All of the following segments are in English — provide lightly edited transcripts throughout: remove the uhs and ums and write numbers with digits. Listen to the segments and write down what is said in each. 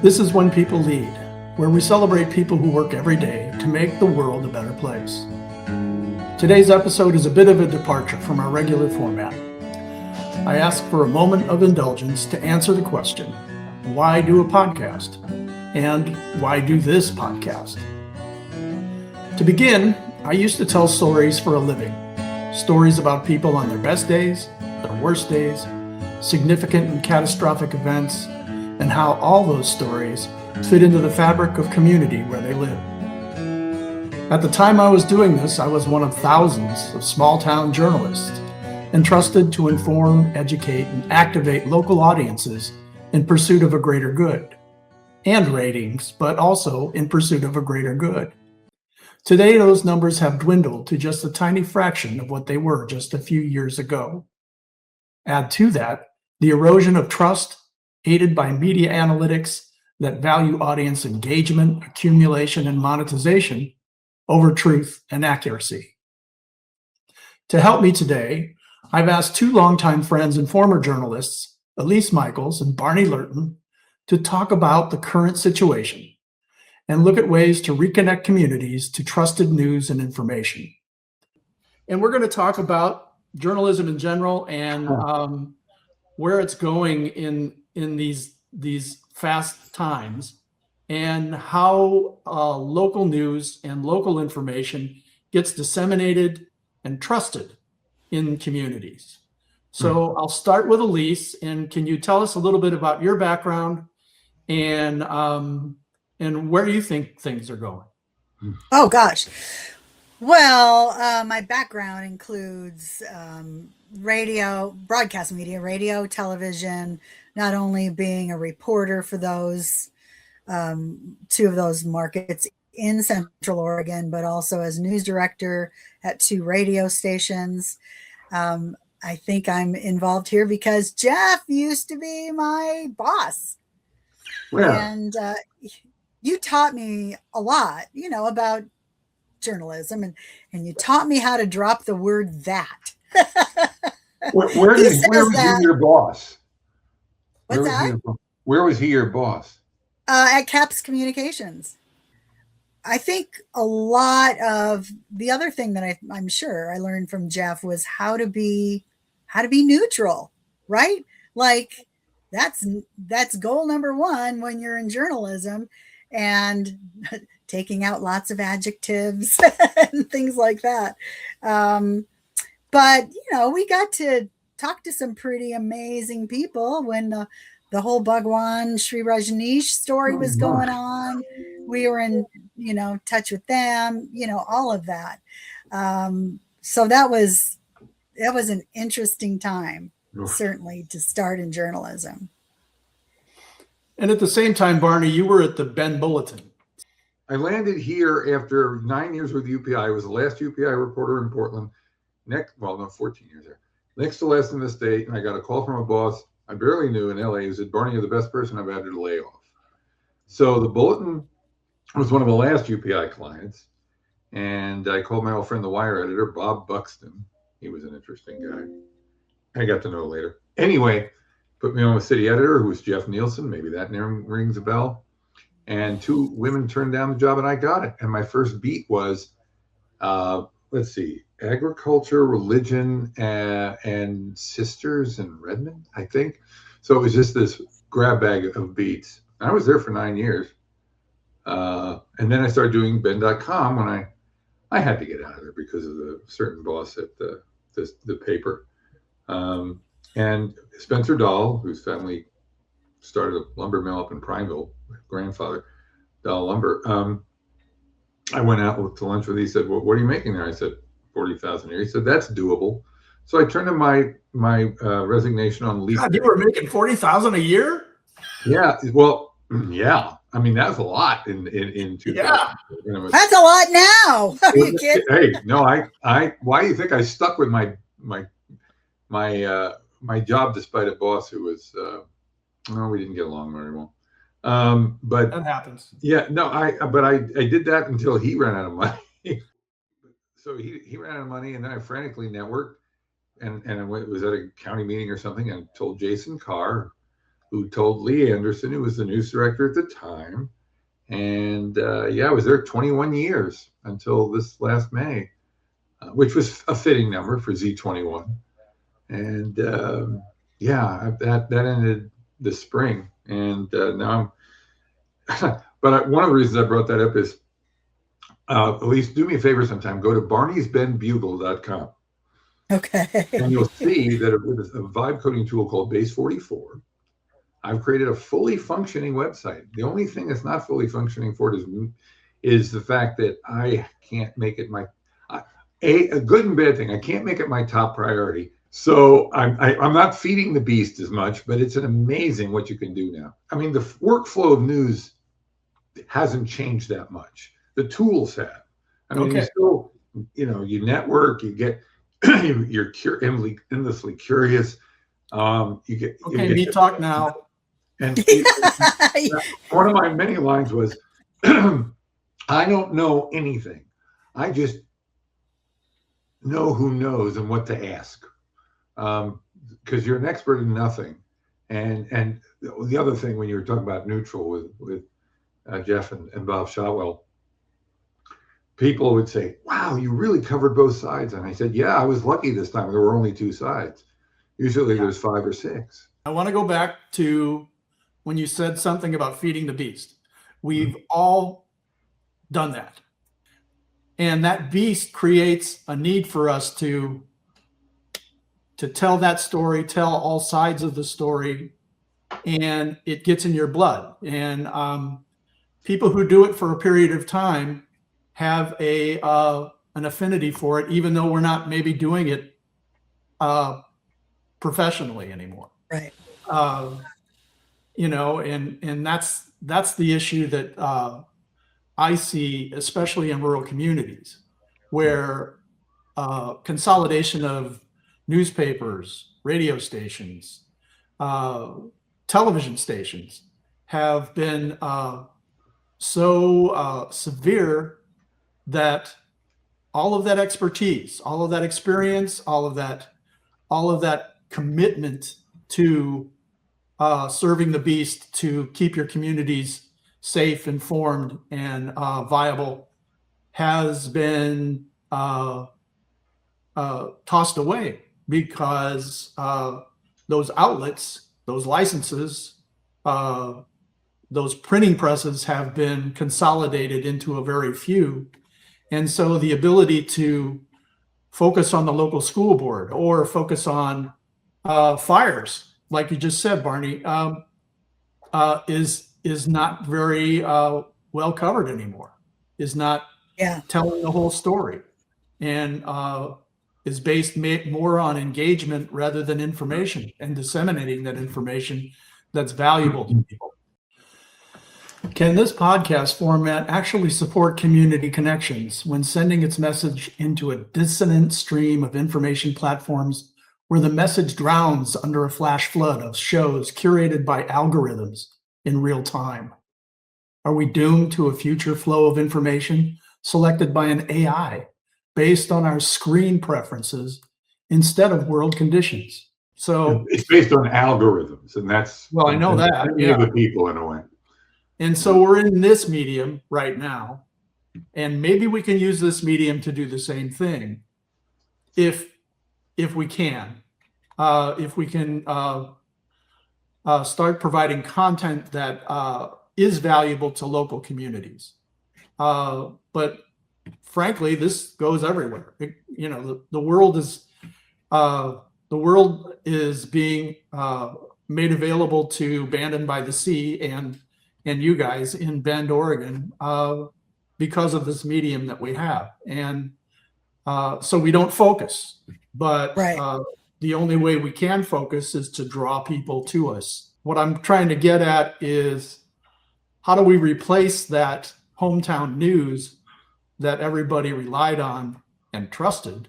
This is When People Lead, where we celebrate people who work every day to make the world a better place. Today's episode is a bit of a departure from our regular format. I ask for a moment of indulgence to answer the question, why do a podcast? And why do this podcast? To begin, I used to tell stories for a living. Stories about people on their best days, their worst days, significant and catastrophic events, and how all those stories fit into the fabric of community where they live. At the time I was doing this, I was one of thousands of small-town journalists entrusted to inform, educate, and activate local audiences in pursuit of a greater good. And ratings, but also in pursuit of a greater good. Today, those numbers have dwindled to just a tiny fraction of what they were just a few years ago. Add to that the erosion of trust, aided by media analytics that value audience engagement, accumulation, and monetization over truth and accuracy. To help me today, I've asked two longtime friends and former journalists, Elise and Barney Lerten, to talk about the current situation and look at ways to reconnect communities to trusted news and information. And we're going to talk about journalism in general and where it's going in these fast times, and how local news and local information gets disseminated and trusted in communities. So I'll start with Elise, and can you tell us a little bit about your background and where you think things are going? Oh gosh. Well, my background includes radio, broadcast media, radio, television, not only being a reporter for those two of those markets in Central Oregon, but also as news director at two radio stations. I think I'm involved here because Jeff used to be my boss. Yeah. And you taught me a lot, about journalism, and you taught me how to drop the word that. Where was he your boss? What's that? Where was he your boss? At CAPS Communications. I think a lot of the other thing that I'm sure I learned from Jeff was how to be neutral, right? Like that's goal number one when you're in journalism, and taking out lots of adjectives and things like that. But we got to talk to some pretty amazing people when the whole Bhagwan Sri Rajneesh story was going on. We were in, touch with them, all of that. So that was an interesting time, certainly, to start in journalism. And at the same time, Barney, you were at the Bend Bulletin. I landed here after 9 years with UPI. I was the last UPI reporter in Portland. 14 years there. Next to last in the state, and I got a call from a boss I barely knew in LA who said, "Barney, you're the best person I've had to lay off." So the Bulletin was one of the last UPI clients. And I called my old friend, the Wire editor, Bob Buxton. He was an interesting guy. I got to know later. Anyway, put me on with city editor, who was Jeff Nielsen. Maybe that name rings a bell. And two women turned down the job, and I got it. And my first beat was, agriculture, religion, and sisters in Redmond, I think. So it was just this grab bag of beats. I was there for 9 years. And then I started doing Ben.com when I had to get out of there because of the certain boss at the paper. And Spencer Dahl, whose family started a lumber mill up in Prineville, my grandfather, Dahl Lumber. I went out to lunch with him. He said, "Well, what are you making there?" I said, $40,000 a year. He said, "That's doable." So I turned in my resignation on leave. God, you were making $40,000 a year? Yeah. Well, yeah. I mean, that was a lot in 2000. Yeah. That's a lot now. Are you kidding? Hey, no, I. Why do you think I stuck with my job despite a boss who was? We didn't get along very well. But that happens. Yeah, no, I did that until he ran out of money. So he ran out of money, and then I frantically networked, and I was at a county meeting or something, and told Jason Carr, who told Lee Anderson, who was the news director at the time. And I was there 21 years until this last May, which was a fitting number for Z21. And that ended this spring. And now I'm, but one of the reasons I brought that up is, Elise, do me a favor sometime, go to barneysbendbugle.com. Okay. And you'll see that with a vibe coding tool called Base 44, I've created a fully functioning website. The only thing that's not fully functioning for it is the fact that I can't make it a good and bad thing. I can't make it my top priority. So I'm not feeding the beast as much, but it's an amazing what you can do now. I mean, the workflow of news hasn't changed that much. The tools have. I mean, you still, you network, you get, you're endlessly curious. Me talk now. And one of my many lines was, I don't know anything. I just know who knows and what to ask. Because you're an expert in nothing. And the other thing, when you were talking about neutral with Jeff and Bob Shotwell, people would say, wow, you really covered both sides. And I said, yeah, I was lucky this time. There were only two sides. Usually there's 5 or 6. I want to go back to when you said something about feeding the beast. We've all done that. And that beast creates a need for us to tell that story, tell all sides of the story, and it gets in your blood. And people who do it for a period of time have an affinity for it, even though we're not maybe doing it professionally anymore. Right. And that's the issue that I see, especially in rural communities, where consolidation of newspapers, radio stations, television stations have been so severe that all of that expertise, all of that experience, all of that commitment to serving the beast to keep your communities safe, informed, and viable has been tossed away because those outlets, those licenses, those printing presses have been consolidated into a very few. And so the ability to focus on the local school board or focus on fires, like you just said, Barney, is not very well covered anymore, is not telling the whole story, and is based more on engagement rather than information and disseminating that information that's valuable to people. Can this podcast format actually support community connections when sending its message into a dissonant stream of information platforms where the message drowns under a flash flood of shows curated by algorithms in real time? Are we doomed to a future flow of information selected by an AI based on our screen preferences instead of world conditions? So it's based on algorithms, and that's I know that. The people in a way. And so we're in this medium right now, and maybe we can use this medium to do the same thing, if we can, start providing content that is valuable to local communities. But frankly, this goes everywhere. The world is being made available to Band by the Sea and you guys in Bend, Oregon, because of this medium that we have. And so we don't focus, but the only way we can focus is to draw people to us. What I'm trying to get at is, how do we replace that hometown news that everybody relied on and trusted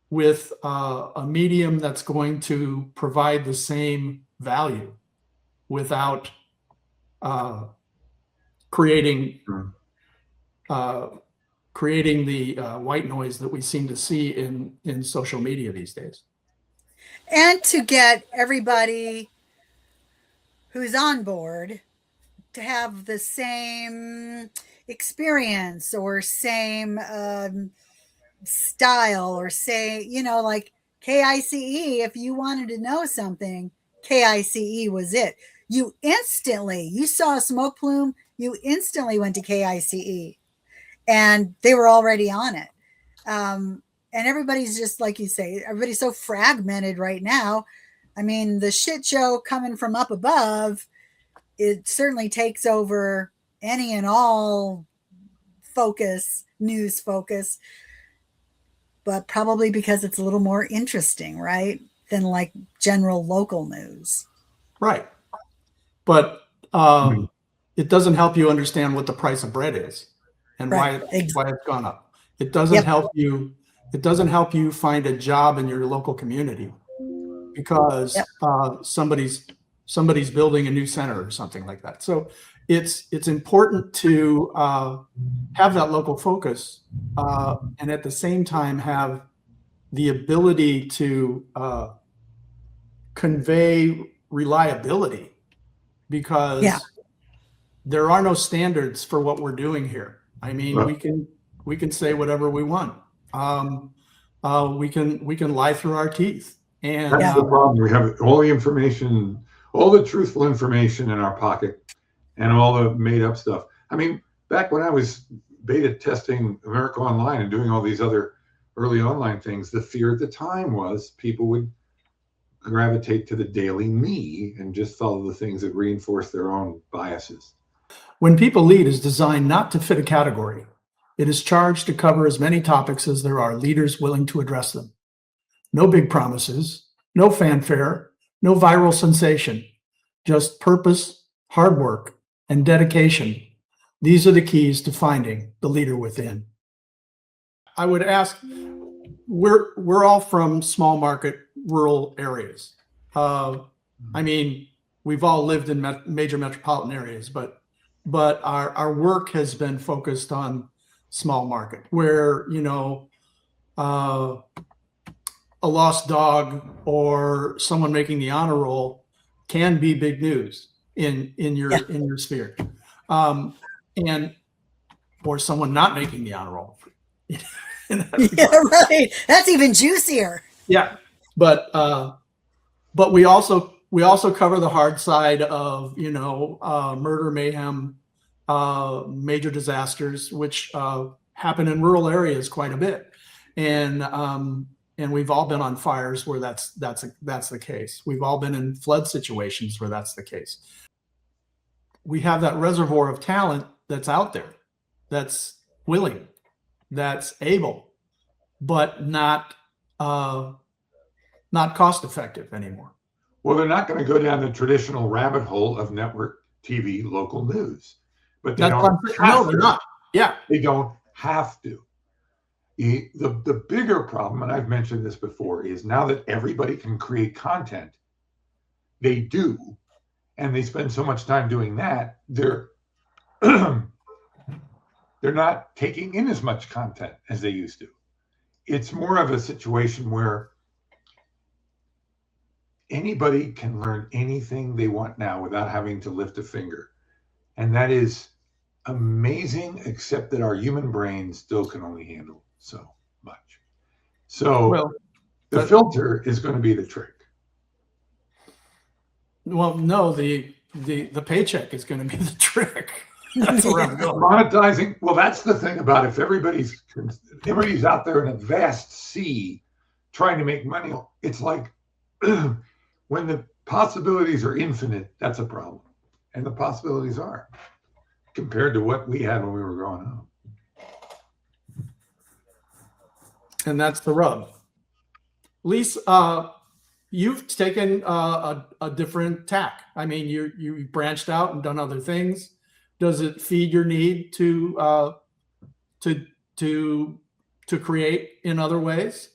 with a medium that's going to provide the same value without creating the white noise that we seem to see in social media these days? And to get everybody who's on board to have the same experience or same style, or say, like KICE, if you wanted to know something, KICE was it. You saw a smoke plume, you instantly went to KICE, and they were already on it. And everybody's just, like you say, everybody's so fragmented right now. I mean, the shit show coming from up above, it certainly takes over any and all news focus, but probably because it's a little more interesting, right? Than like general local news. Right. But it doesn't help you understand what the price of bread is and Right. why it's gone up. It doesn't Yep. help you. It doesn't help you find a job in your local community because Yep. somebody's building a new center or something like that. So it's important to have that local focus and at the same time have the ability to convey reliability, because Yeah. there are no standards for what we're doing here. I mean, Well- we can say whatever we want. We can lie through our teeth. And That's the problem. We have all the information, all the truthful information in our pocket, and all the made up stuff. I mean, back when I was beta testing America Online and doing all these other early online things, the fear at the time was people would gravitate to the Daily Me and just follow the things that reinforce their own biases. When People Lead is designed not to fit a category, it is charged to cover as many topics as there are leaders willing to address them. No big promises, no fanfare, no viral sensation, just purpose, hard work, and dedication. These are the keys to finding the leader within. I would ask, we're all from small market, rural areas. I mean, we've all lived in major metropolitan areas, but our work has been focused on small market, where a lost dog or someone making the honor roll can be big news in your sphere, and or someone not making the honor roll. Yeah, right. That's even juicier. Yeah, but we also cover the hard side of murder, mayhem, major disasters, which happen in rural areas quite a bit, and we've all been on fires where that's the case. We've all been in flood situations where that's the case. We have that reservoir of talent that's out there, that's willing, that's able, but not cost effective anymore. Well, they're not going to go down the traditional rabbit hole of network TV local news, but they don't have to. No, they're not. Yeah, they don't have to. The bigger problem, and I've mentioned this before, is now that everybody can create content, they do, and they spend so much time doing that, they're not taking in as much content as they used to. It's more of a situation where anybody can learn anything they want now without having to lift a finger. And that is amazing, except that our human brains still can only handle so much. So the filter is going to be the trick. Well, no, the paycheck is going to be the trick. That's where I'm going. Monetizing. Well, that's the thing about it. If everybody's out there in a vast sea trying to make money, it's like when the possibilities are infinite, that's a problem. And the possibilities are compared to what we had when we were growing up. And that's the rub. Elise, you've taken a different tack. I mean, you branched out and done other things. Does it feed your need to create in other ways?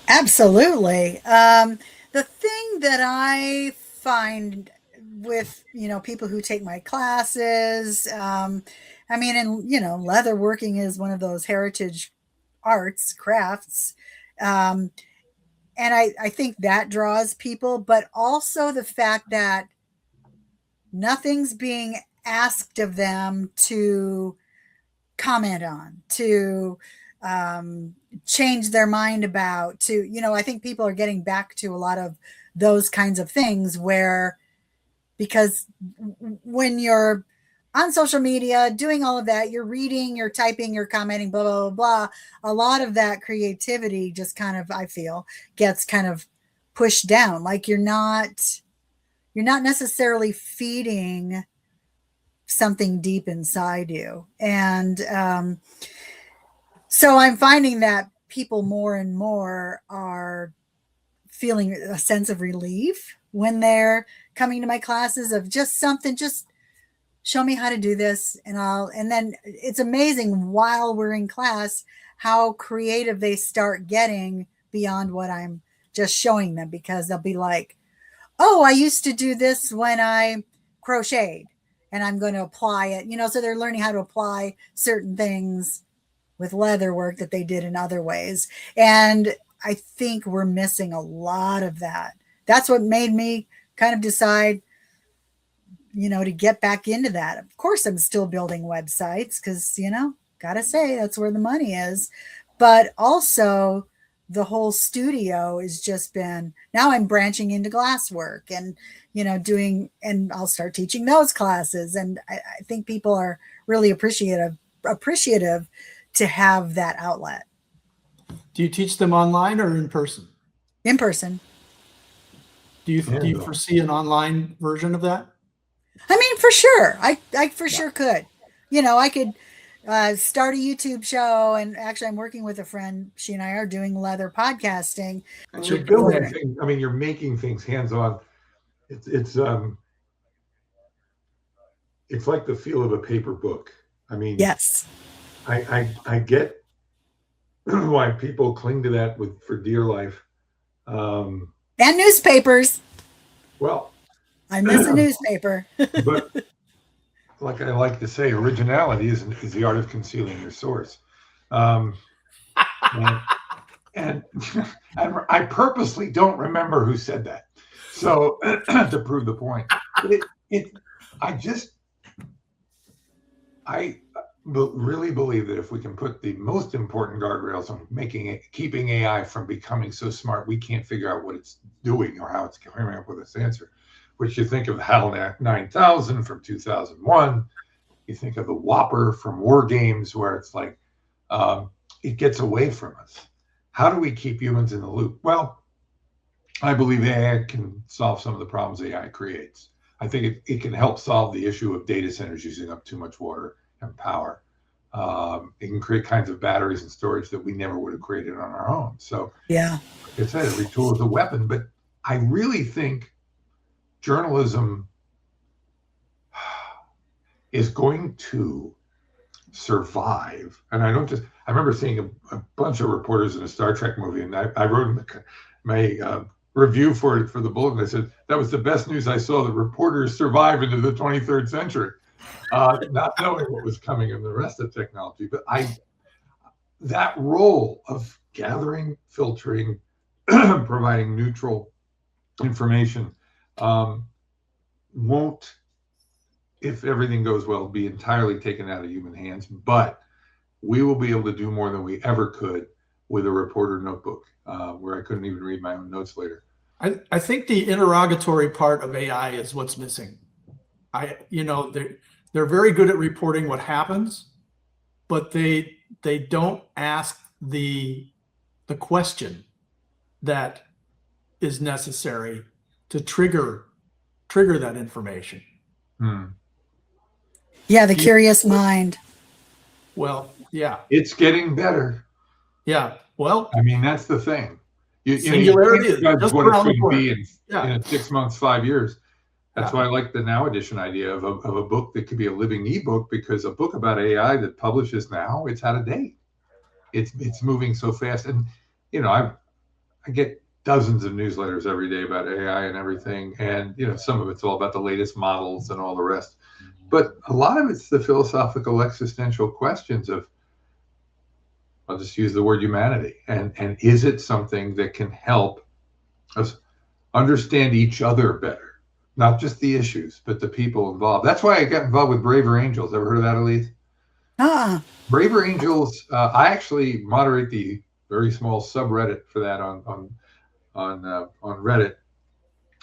Absolutely. The thing that I find with people who take my classes, and leatherworking is one of those heritage arts, crafts, and I think that draws people, but also the fact that nothing's being asked of them to comment on, to change their mind about, to, you know, I think people are getting back to a lot of those kinds of things where, because when you're on social media doing all of that, you're reading, you're typing, you're commenting, blah, blah, blah, blah. A lot of that creativity just kind of, I feel, gets kind of pushed down. Like you're not necessarily feeding something deep inside you. And so I'm finding that people more and more are feeling a sense of relief when they're coming to my classes, of just something, just show me how to do this. And then it's amazing while we're in class, how creative they start getting beyond what I'm just showing them, because they'll be like, oh, I used to do this when I crocheted and I'm going to apply it, you know, so they're learning how to apply certain things with leather work that they did in other ways. And I think we're missing a lot of that. That's what made me kind of decide, you know, to get back into that. Of course, I'm still building websites because, you know, gotta say that's where the money is. But also the whole studio has just been, now I'm branching into glasswork and, you know, doing, and I'll start teaching those classes. And I think people are really appreciative to have that outlet. Do you teach them online or in person? In person. Do you foresee an online version of that? I mean, for sure. I for sure could. You know, I could start a YouTube show, and actually I'm working with a friend. She and I are doing leather podcasting. And you're building things. I mean, you're making things hands-on. It's like the feel of a paper book. I mean, yes, I get why people cling to that for dear life. And newspapers. Well, I miss a newspaper. But like I like to say, originality is the art of concealing your source. And I purposely don't remember who said that, so to prove the point. I really believe that if we can put the most important guardrails on keeping AI from becoming so smart we can't figure out what it's doing or how it's coming up with its answer, which you think of the HAL 9000 from 2001, you think of the Whopper from War Games, where it's like it gets away from us. How do we keep humans in the loop? Well, I believe AI can solve some of the problems AI creates. I think it can help solve the issue of data centers using up too much water and power. It can create kinds of batteries and storage that we never would have created on our own. So, yeah, like I said, every tool is a weapon. But I really think journalism is going to survive. And I remember seeing a bunch of reporters in a Star Trek movie, and I wrote my review for the bulletin. I said, that was the best news I saw, that reporters survive into the 23rd century, not knowing what was coming in the rest of technology. But that role of gathering, filtering, providing neutral information won't, if everything goes well, be entirely taken out of human hands. But we will be able to do more than we ever could with a reporter notebook, where I couldn't even read my own notes later. I think the interrogatory part of AI is what's missing. They're very good at reporting what happens, but they don't ask the question that is necessary to trigger that information. Yeah, the curious mind. Well, yeah. It's getting better. Yeah. Well, I mean, that's the thing. Singularity is just what it's going to be in 6 months, 5 years. That's why I like the Now Edition idea of a book that could be a living ebook, because a book about AI that publishes now, it's out of date. It's moving so fast. And, I get dozens of newsletters every day about AI and everything. And, some of it's all about the latest models and all the rest. But a lot of it's the philosophical existential questions of, I'll just use the word humanity. And is it something that can help us understand each other better? not just the issues, but the people involved. That's why I got involved with Braver Angels. Ever heard of that, Elise? Braver Angels. I actually moderate the very small subreddit for that on Reddit,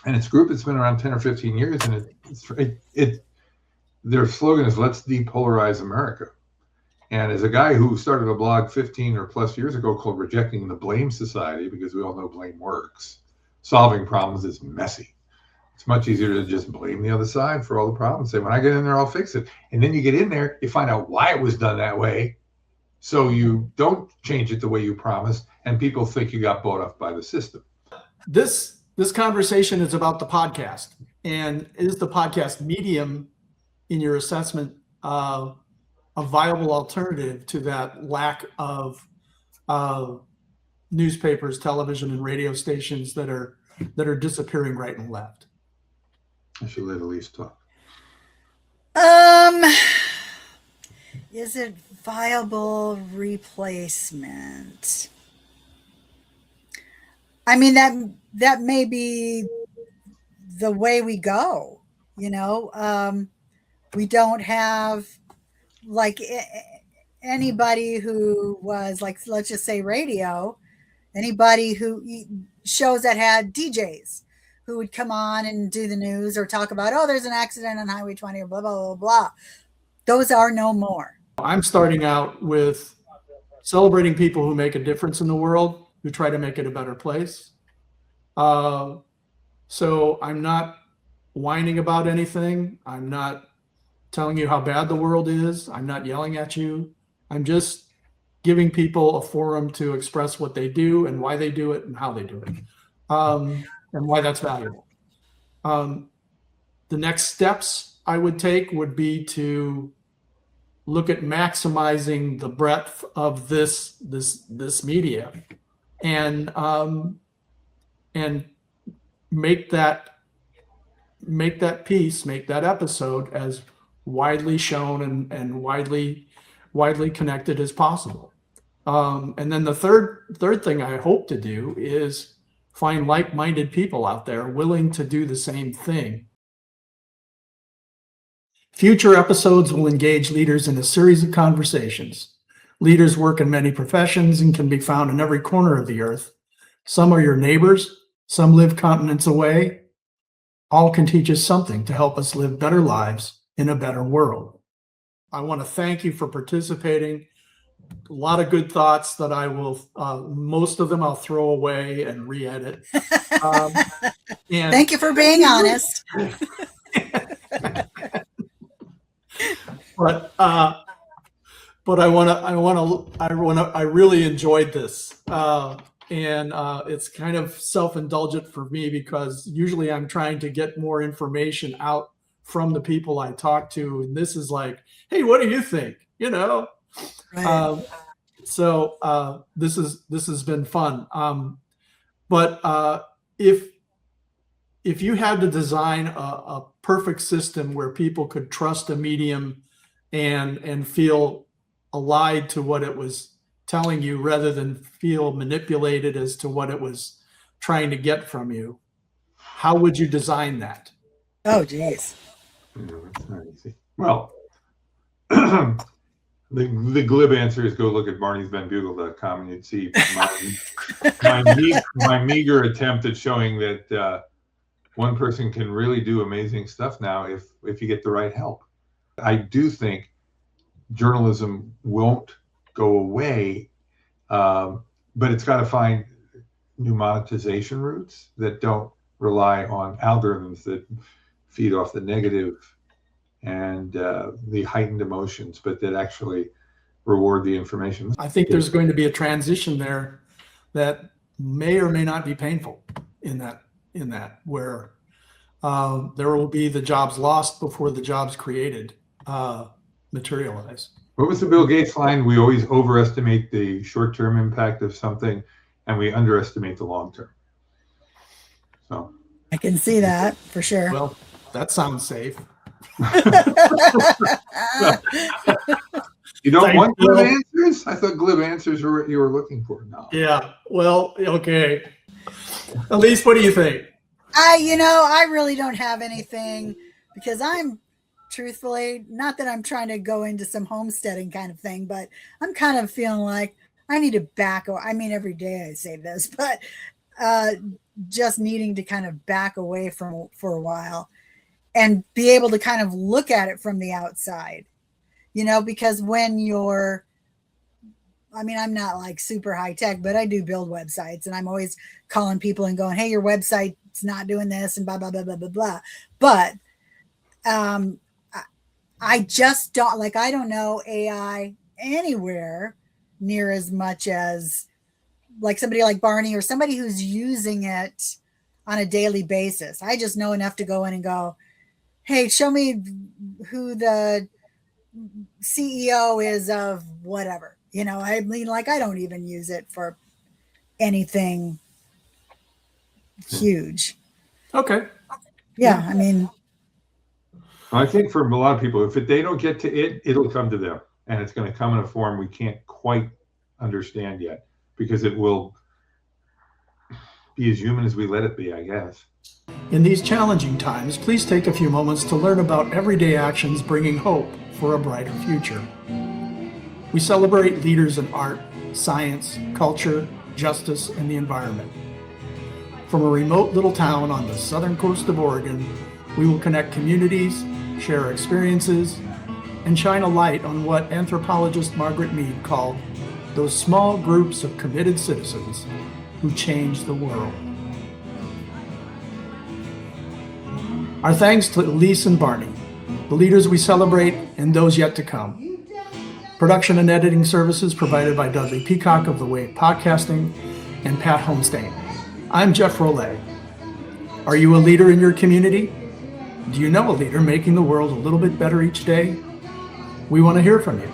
and it's a group that's been around 10 or 15 years, and their slogan is "Let's depolarize America." And as a guy who started a blog 15 or plus years ago called Rejecting the Blame Society, because we all know blame works, solving problems is messy. It's much easier to just blame the other side for all the problems. Say, when I get in there, I'll fix it. And then you get in there, you find out why it was done that way. So you don't change it the way you promised, and people think you got bought off by the system. This conversation is about the podcast. And is the podcast medium, in your assessment, a viable alternative to that lack of newspapers, television, and radio stations that are disappearing right and left? I should let Elise talk. Is it viable replacement? I mean, that may be the way we go, you know. We don't have like anybody who was like, let's just say radio, anybody who shows that had DJs who would come on and do the news or talk about, oh, there's an accident on Highway 20 or blah, blah, blah, blah. Those are no more. I'm starting out with celebrating people who make a difference in the world, who try to make it a better place. So I'm not whining about anything. I'm not telling you how bad the world is. I'm not yelling at you. I'm just giving people a forum to express what they do and why they do it and how they do it, and why that's valuable. The next steps I would take would be to look at maximizing the breadth of this media, and make that piece, make that episode as widely shown and widely connected as possible. And then the third thing I hope to do is find like-minded people out there willing to do the same thing. Future episodes will engage leaders in a series of conversations. Leaders work in many professions and can be found in every corner of the earth. Some are your neighbors, some live continents away. All can teach us something to help us live better lives in a better world. I want to thank you for participating. A lot of good thoughts that I will, most of them I'll throw away and re-edit. And thank you for being honest. But I really enjoyed this. And it's kind of self-indulgent for me because usually I'm trying to get more information out from the people I talk to. And this is like, hey, what do you think? You know? Right. So this has been fun. But if you had to design a perfect system where people could trust a medium and feel allied to what it was telling you rather than feel manipulated as to what it was trying to get from you, how would you design that? Oh, geez. That's not easy. Well, the glib answer is go look at barneysbenbugle.com and you'd see my meager attempt at showing that one person can really do amazing stuff now if you get the right help. I do think journalism won't go away, but it's got to find new monetization routes that don't rely on algorithms that feed off the negative and the heightened emotions, but that actually reward the information. I think there's going to be a transition there that may or may not be painful in that where there will be the jobs lost before the jobs created materialize. What was the Bill Gates line? We always overestimate the short-term impact of something and we underestimate the long-term. So I can see that for sure. Well, that sounds safe. You don't want glib answers? I thought glib answers were what you were looking for. No. Yeah. Well, okay. Elise, what do you think? I really don't have anything because I'm truthfully, not that I'm trying to go into some homesteading kind of thing, but I'm kind of feeling like I need to back. I mean, every day I say this, but uh, just needing to kind of back away from for a while and be able to kind of look at it from the outside, because when you're, I mean, I'm not like super high tech, but I do build websites and I'm always calling people and going, hey, your website's not doing this and blah, blah, blah, blah, blah, blah. But um, I just don't like, I don't know AI anywhere near as much as like somebody like Barney or somebody who's using it on a daily basis. I just know enough to go in and go, hey, show me who the CEO is of whatever. I mean, like, I don't even use it for anything huge. Okay. Yeah, I mean, I think for a lot of people, if they don't get to it, it'll come to them, and it's going to come in a form we can't quite understand yet, because it will be as human as we let it be, I guess. In these challenging times, please take a few moments to learn about everyday actions bringing hope for a brighter future. We celebrate leaders in art, science, culture, justice, and the environment. From a remote little town on the southern coast of Oregon, we will connect communities, share experiences, and shine a light on what anthropologist Margaret Mead called those small groups of committed citizens who change the world. Our thanks to Elise and Barney, the leaders we celebrate and those yet to come. Production and editing services provided by Dudley Peacock of The Way of Podcasting and Pat Homestein. I'm Jeff Rollet. Are you a leader in your community? Do you know a leader making the world a little bit better each day? We want to hear from you.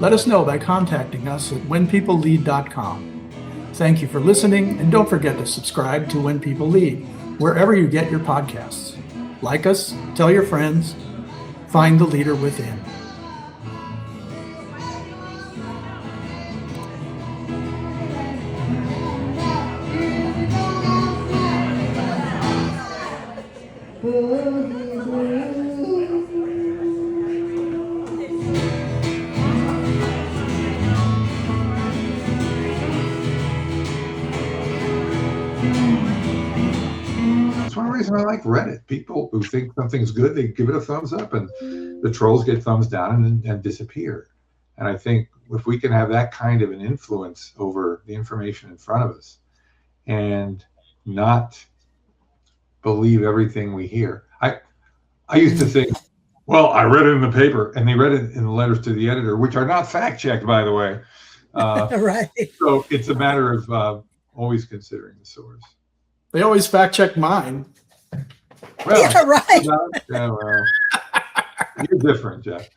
Let us know by contacting us at whenpeoplelead.com. Thank you for listening, and don't forget to subscribe to When People Lead, wherever you get your podcasts. Like us, tell your friends, find the leader within. That's one reason I like Reddit. People who think something's good, they give it a thumbs up, and the trolls get thumbs down and disappear. And I think if we can have that kind of an influence over the information in front of us and not believe everything we hear. I used to think, well, I read it in the paper, and they read it in the letters to the editor, which are not fact-checked, by the way. right. So it's a matter of always considering the source. They always fact check mine. Well, Yeah, right. yeah, well, you're different, Jeff.